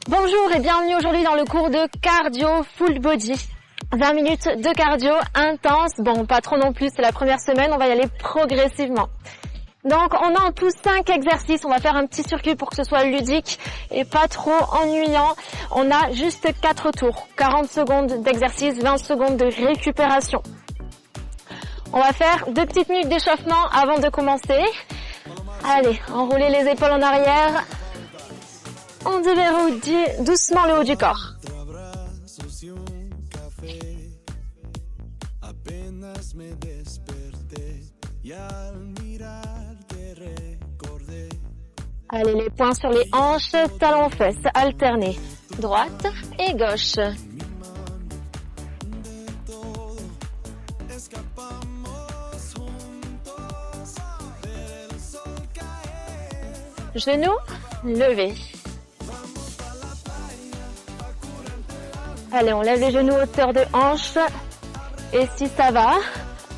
Bonjour et bienvenue aujourd'hui dans le cours de cardio full body. 20 minutes de cardio intense, bon pas trop non plus, c'est la première semaine, on va y aller progressivement. Donc on a en tout 5 exercices, on va faire un petit circuit pour que ce soit ludique et pas trop ennuyant. On a juste 4 tours, 40 secondes d'exercice, 20 secondes de récupération. On va faire 2 petites minutes d'échauffement avant de commencer. Allez, enroulez les épaules en arrière. On déverrouille doucement le haut du corps. Allez, les poings sur les hanches, talons fesses, alternés. Droite et gauche. Genoux levés. Allez, on lève les genoux hauteur de hanche. Et si ça va,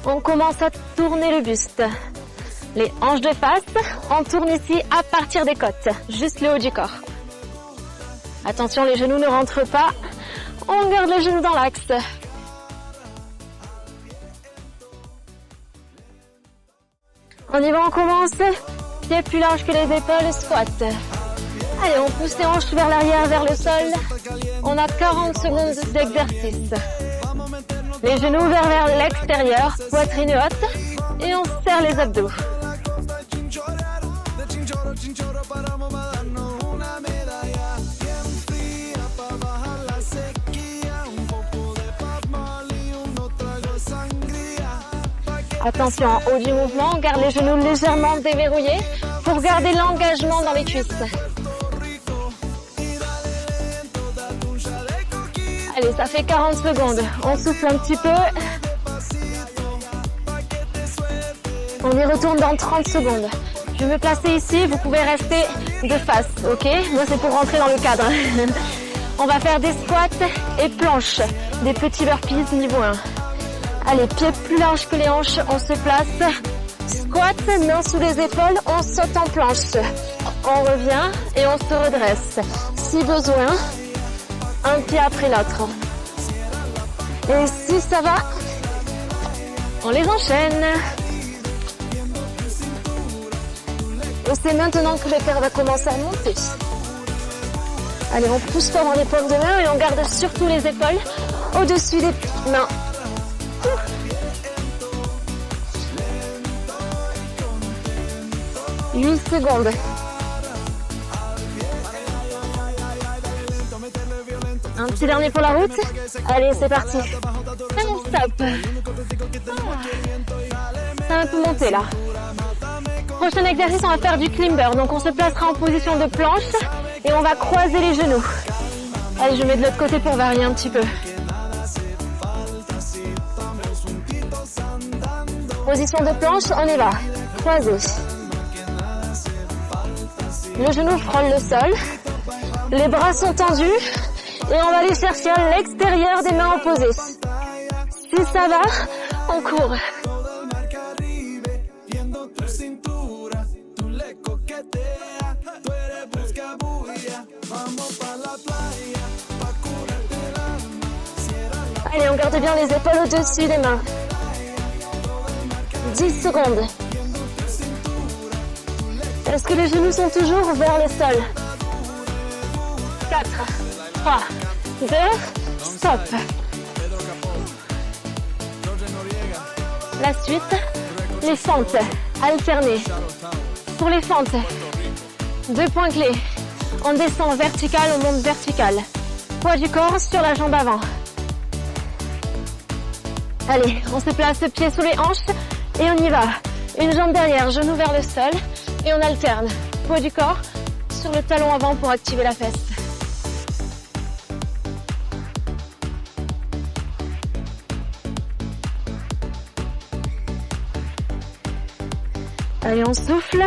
on commence à tourner le buste. Les hanches de face, on tourne ici à partir des côtes, juste le haut du corps. Attention, les genoux ne rentrent pas. On garde les genoux dans l'axe. On y va, on commence. Pieds plus larges que les épaules, squat. Allez, on pousse les hanches vers l'arrière, vers le sol. On a 40 secondes d'exercice. Les genoux ouverts vers l'extérieur, poitrine haute. Et on serre les abdos. Attention, en haut du mouvement, on garde les genoux légèrement déverrouillés pour garder l'engagement dans les cuisses. Allez, ça fait 40 secondes. On souffle un petit peu. On y retourne dans 30 secondes. Je vais me placer ici, vous pouvez rester de face, ok? Moi, c'est pour rentrer dans le cadre. On va faire des squats et planches, des petits burpees niveau 1. Allez, pieds plus larges que les hanches, on se place. Squat, mains sous les épaules, on saute en planche. On revient et on se redresse. Si besoin, un pied après l'autre. Et si ça va, on les enchaîne. Et c'est maintenant que le cœur va commencer à monter. Allez, on pousse fort dans les paumes de main et on garde surtout les épaules au-dessus des mains. 8 secondes. Un petit dernier pour la route. Allez, c'est parti. Stop. Ça va un peu monter là. Prochain exercice, on va faire du climber. Donc on se placera en position de planche et on va croiser les genoux. Allez, je mets de l'autre côté pour varier un petit peu. Position de planche, on y va. Croisé. Le genou frôle le sol. Les bras sont tendus. Et on va aller chercher à l'extérieur des mains opposées. Si ça va, on court. Allez, on garde bien les épaules au-dessus des mains. 10 secondes. Est-ce que les genoux sont toujours vers le sol? 4, 3, 2, stop. La suite, les fentes alternées. Pour les fentes, 2 points clés. On descend vertical, on monte vertical. Poids du corps sur la jambe avant. Allez, on se place pied sous les hanches et on y va. Une jambe derrière, genou vers le sol et on alterne. Poids du corps sur le talon avant pour activer la fesse. Allez, on souffle.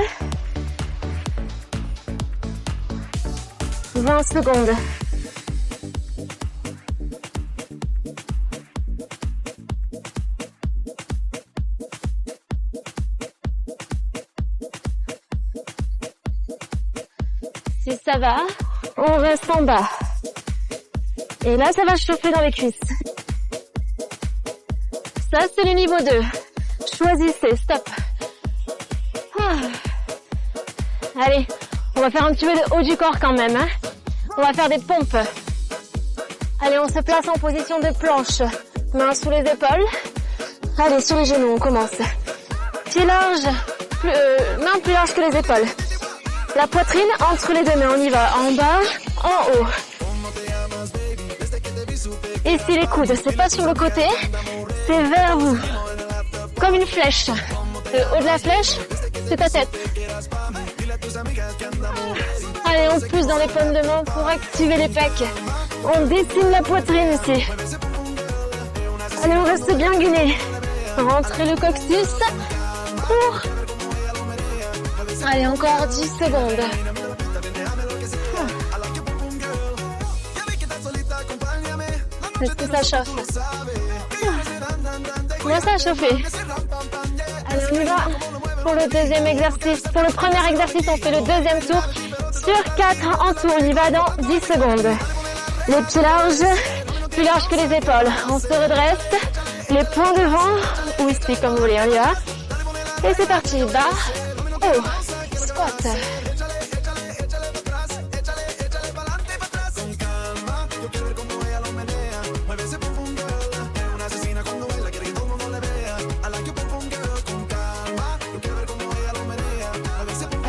20 secondes. Si ça va, On reste en bas. Et là, ça va chauffer dans les cuisses. Ça, c'est le niveau 2. Choisissez, stop. Allez, on va faire un petit peu de haut du corps quand même. Hein. On va faire des pompes. Allez, on se place en position de planche. Mains sous les épaules. Allez, sur les genoux, on commence. Pieds larges, mains plus larges que les épaules. La poitrine entre les deux mains, on y va. En bas, en haut. Ici, les coudes, c'est pas sur le côté, c'est vers vous. Comme une flèche. Le haut de la flèche, c'est ta tête. Allez, on pousse dans les paumes de main pour activer les pecs. On dessine la poitrine ici. Allez, on reste bien gainé. Rentrez le coccyx. Pour. Allez, encore 10 secondes. Est-ce que ça chauffe? Moi, ça a chauffé. Allez, on y va pour le deuxième exercice. Pour le premier exercice, on fait le deuxième tour. Sur 4 en tour, on y va dans 10 secondes. Les pieds larges, plus larges que les épaules. On se redresse. Les poings devant, ou ici, comme vous voulez, on y va. Et c'est parti. Bas, haut, squat.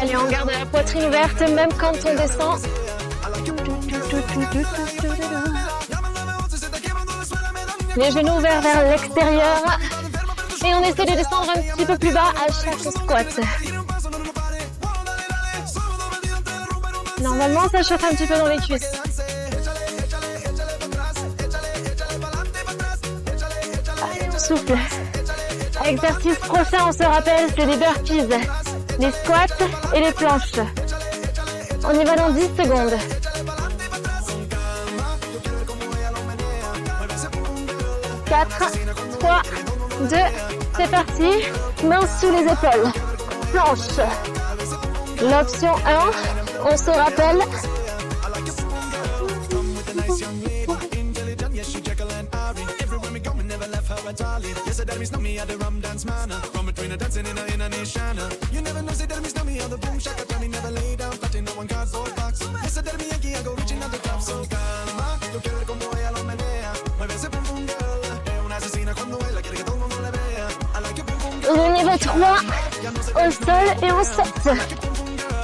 Allez, on garde la poitrine ouverte, même quand on descend. Les genoux ouverts vers l'extérieur. Et on essaie de descendre un petit peu plus bas à chaque squat. Normalement, ça chauffe un petit peu dans les cuisses. Allez, on souffle. Exercice prochain, on se rappelle, c'est les burpees, les squats et les planches. On y va dans 10 secondes. 4, 3, 2, c'est parti. Mains sous les épaules. Planche. L'option 1, on se rappelle. Le niveau 3, au sol et on saute.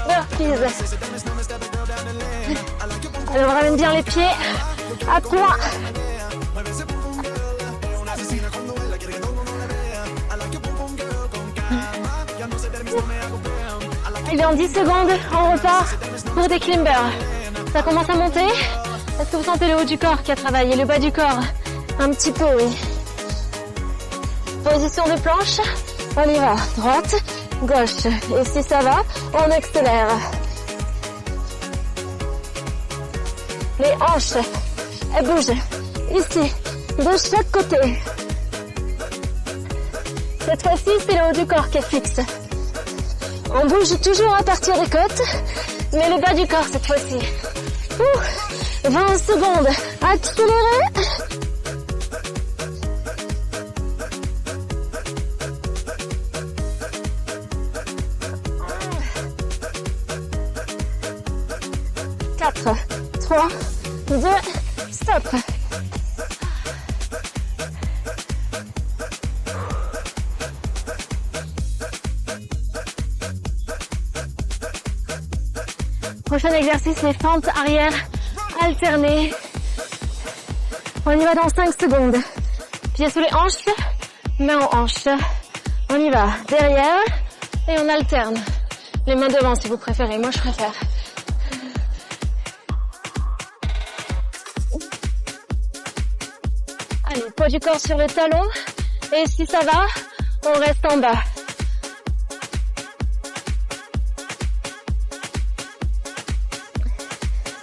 Burpees. Allez, on ramène bien les pieds à plat. Et en 10 secondes, on repart pour des climbers. Ça commence à monter. Est-ce que vous sentez le haut du corps qui a travaillé, le bas du corps? Un petit peu, oui. Position de planche. On y va. Droite, gauche. Et si ça va, on accélère. Les hanches, elles bougent. Ici, de chaque côté. Cette fois-ci, c'est le haut du corps qui est fixe. On bouge toujours à partir des côtes, mais le bas du corps cette fois-ci. 20 secondes. Accélérez. Quatre, 3, 2, stop. Prochain exercice, les fentes arrière alternées. On y va dans 5 secondes. Pieds sous les hanches, mains aux hanches. On y va derrière et on alterne. Les mains devant si vous préférez, moi je préfère. Allez, poids du corps sur le talon. Et si ça va, on reste en bas.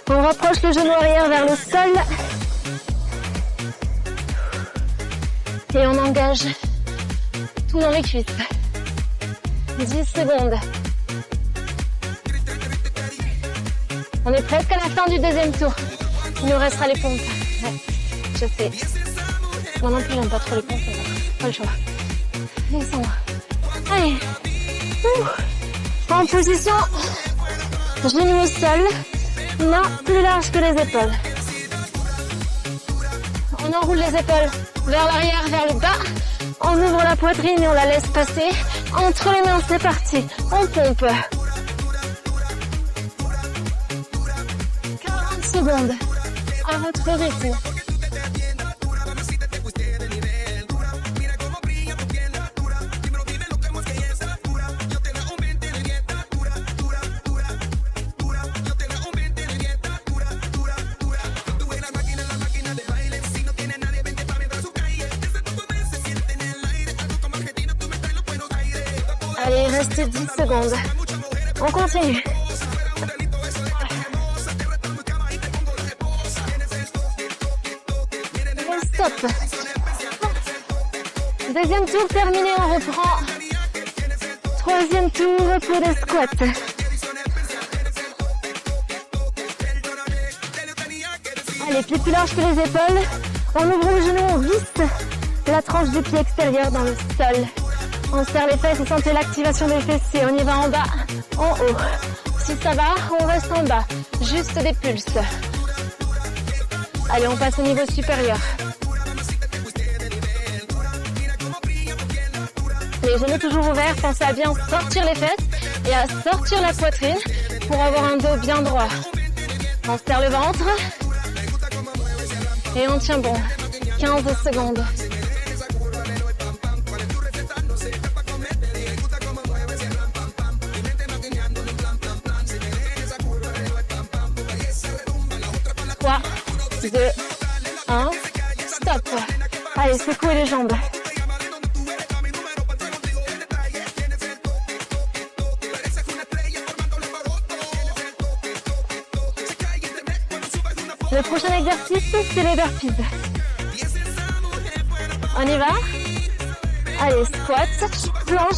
On rapproche le genou arrière vers le sol. Et on engage tout dans les cuisses. 10 secondes. On est presque à la fin du deuxième tour. Il nous restera les pompes. Ouais, je sais. Moi non plus, j'aime pas trop les pompes. Pas le choix. Descendre. Allez. En position, genoux au sol, mains plus larges que les épaules. On enroule les épaules vers l'arrière, vers le bas. On ouvre la poitrine et on la laisse passer. Entre les mains, c'est parti. On pompe. 40 secondes à votre rythme. Allez, il reste 10 secondes. On continue. Et stop. Deuxième tour terminé, on reprend. Troisième tour pour les squats. Allez, pieds plus larges que les épaules. On ouvre le genou, on visse la tranche du pied extérieur dans le sol. On serre les fesses et sentez l'activation des fessiers. On y va en bas, en haut. Si ça va, on reste en bas. Juste des pulses. Allez, on passe au niveau supérieur. Les genoux toujours ouverts. Pensez à bien sortir les fesses et à sortir la poitrine pour avoir un dos bien droit. On serre le ventre. Et on tient bon. 15 secondes. Trois, 2, 1, stop. Allez, secouez les jambes. Le prochain exercice, c'est les burpees. On y va? Allez, squat, planche,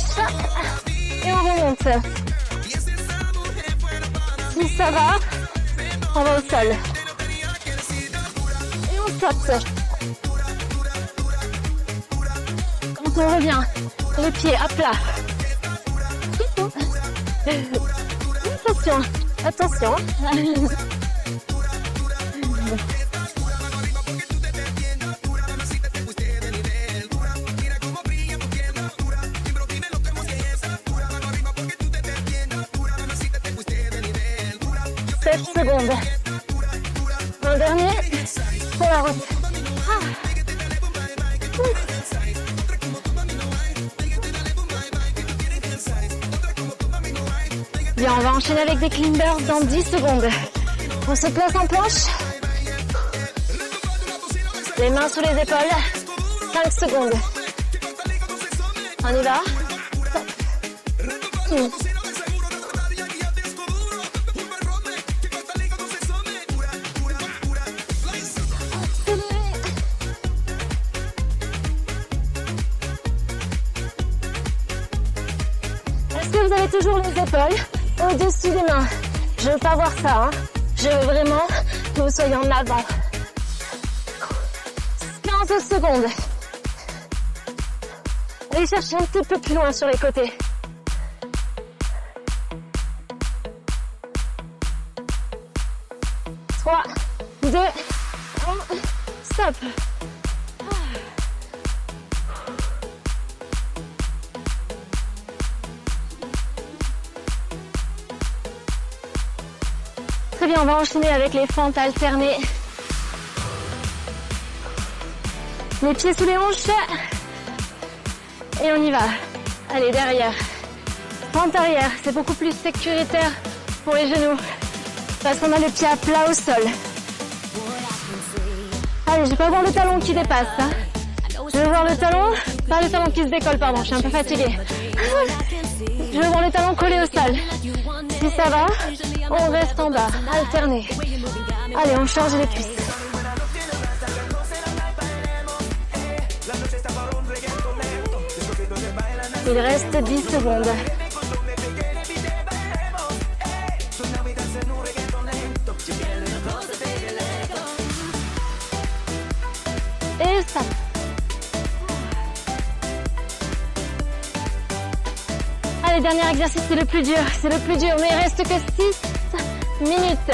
et on remonte. Si ça va, on va au sol. Et on saute. Quand on revient, les pieds à plat. Attention, attention. Secondes. Un dernier pour la route. Bien, on va enchaîner avec des climbers dans 10 secondes. On se place en planche. Les mains sous les épaules. 5 secondes. On y va. Stop. Vous avez toujours les épaules au-dessus des mains. Je veux pas voir ça, hein. Je veux vraiment que vous soyez en avant. 15 secondes. Allez chercher un petit peu plus loin sur les côtés. Trois, 2, 1, stop. Très bien, on va enchaîner avec les fentes alternées. Les pieds sous les hanches. Et on y va. Allez, derrière. Fente arrière, c'est beaucoup plus sécuritaire pour les genoux. Parce qu'on a le pied à plat au sol. Allez, je vais pas voir le talon qui dépasse. Hein. Je veux voir le talon, pas le talon qui se décolle, pardon, je suis un peu fatiguée. Je veux voir le talon collé au sol. Si ça va, on reste en bas, alterné. Allez, on charge les cuisses. Il reste 10 secondes. Stop. Allez, dernier exercice, c'est le plus dur, mais il reste que 6 minutes.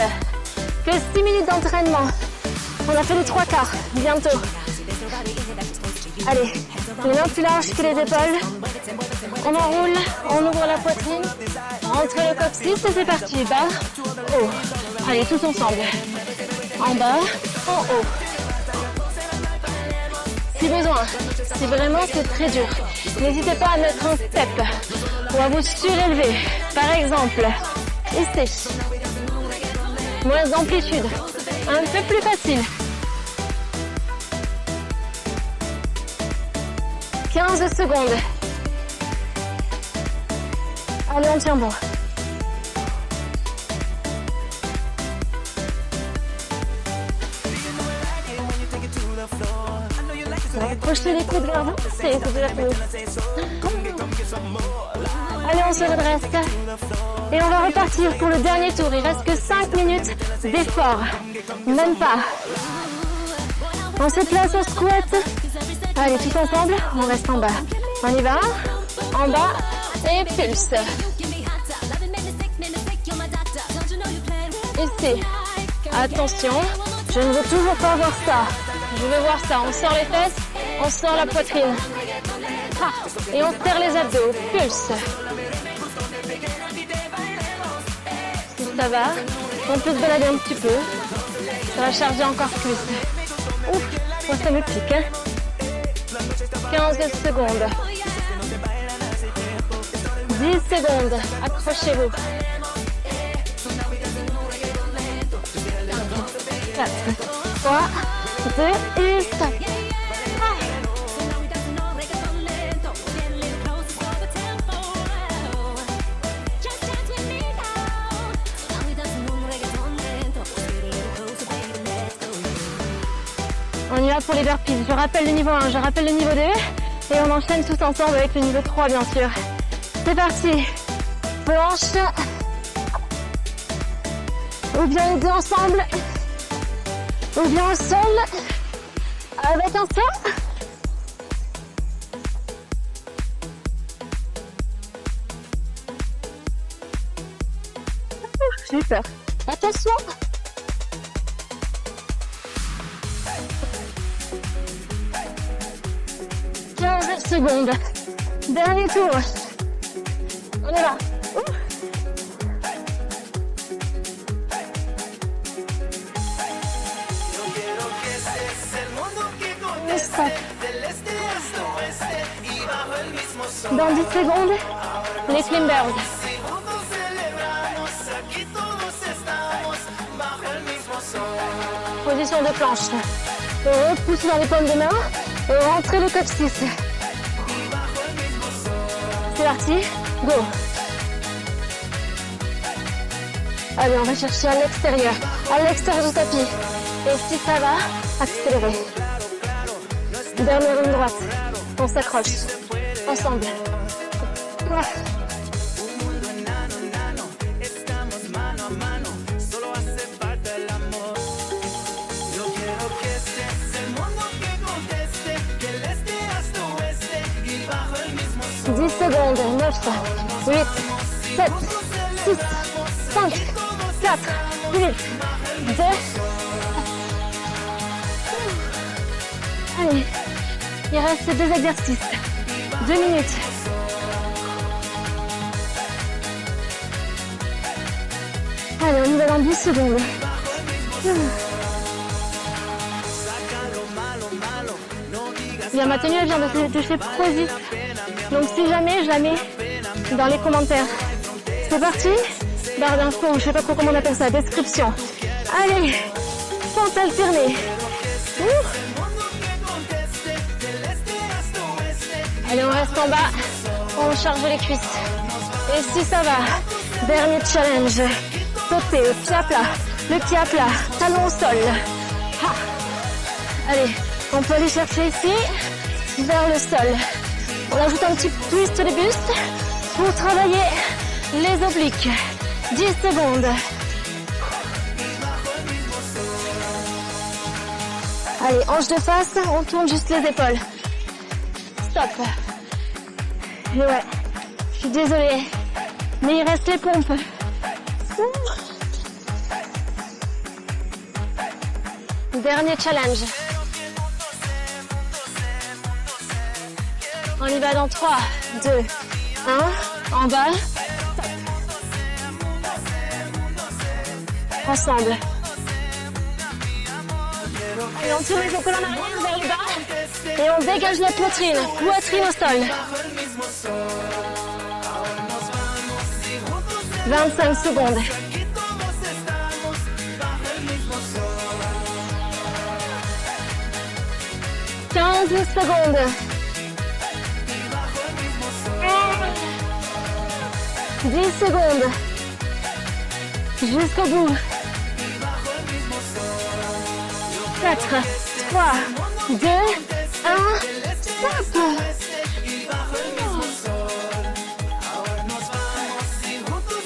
Que 6 minutes d'entraînement. On a fait les 3 quarts, bientôt. Allez, les mains plus larges que les épaules. On enroule, on ouvre la poitrine, entre le coccyx et c'est parti. Bas, haut. Allez, tous ensemble. En bas, en haut. Si besoin, si vraiment c'est très dur, n'hésitez pas à mettre un step ou à vous surélever. Par exemple, ici. Moins d'amplitude, un peu plus facile. 15 secondes. Allez, on tient bon. Approchez les coudes vers vous, c'est les coudes vers vous. Allez, on se redresse. Et on va repartir pour le dernier tour. Il reste que 5 minutes d'effort. Même pas. On se place au squat. Allez, tous ensemble, on reste en bas. On y va. En bas et pulse. Ici. Attention, je ne veux toujours pas voir ça. Je veux voir ça. On sort les fesses, on sort la poitrine. Ah, et on serre les abdos. Pulse. Si ça va, on peut se balader un petit peu. Ça va charger encore plus. Ouf, moi ça me pique. Hein. 15 secondes. 10 secondes. Accrochez-vous. 4, 3, 2 et stop. On y va pour les burpees. Je rappelle le niveau 1, je rappelle le niveau 2 et on enchaîne tous ensemble avec le niveau 3 bien sûr. C'est parti. Planche. Ou bien les deux ensemble. Ou bien au sol. Avec un sol. J'ai peur. Attention. Secondes. Dernier tour. On est là. Stop. Dans 10 secondes, les climbers. Position de planche. Repoussez dans les paumes de main et rentrez le coccyx. C'est parti, go. Allez, on va chercher à l'extérieur du tapis. Et si ça va, accélérez. Dernière ligne droite, on s'accroche, ensemble. Ah. Secondes, 9, 8, 7, 6, 5, 4, 8, 2. Allez, il reste 2 exercices. 2 minutes. Allez, on y va dans 10 secondes. Bien, ma tenue elle vient de chez Prozis. Donc si jamais, je la mets dans les commentaires. C'est parti. Barre d'infos, je sais pas trop comment on appelle ça, description. Allez, pente alternée. Allez, on reste en bas, on charge les cuisses. Et si ça va, dernier challenge. Sauter, le pied à plat, talon au sol. Ah. Allez, on peut aller chercher ici, vers le sol. On ajoute un petit twist de buste pour travailler les obliques. 10 secondes. Allez, hanche de face, on tourne juste les épaules. Stop. Et ouais, je suis désolée, mais il reste les pompes. Dernier challenge. On y va dans 3, 2, 1, en bas. Ensemble. Et on tourne les épaules en arrière vers le bas. Et on dégage la poitrine. Poitrine au sol. 25 secondes. 15 secondes. 10 secondes. Jusqu'au bout. 4, 3, 2, 1, stop.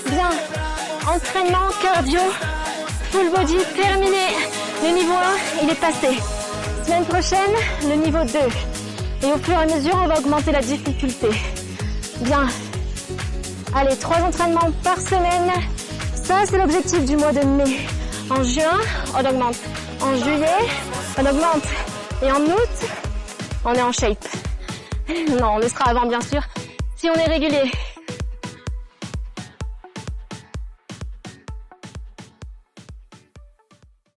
Bien. Entraînement cardio, full body terminé. Le niveau 1, il est passé. Semaine prochaine, le niveau 2. Et au fur et à mesure, on va augmenter la difficulté. Bien. Allez, 3 entraînements par semaine. Ça, c'est l'objectif du mois de mai. En juin, on augmente. En juillet, on augmente. Et en août, on est en shape. Non, on le sera avant, bien sûr, si on est régulier.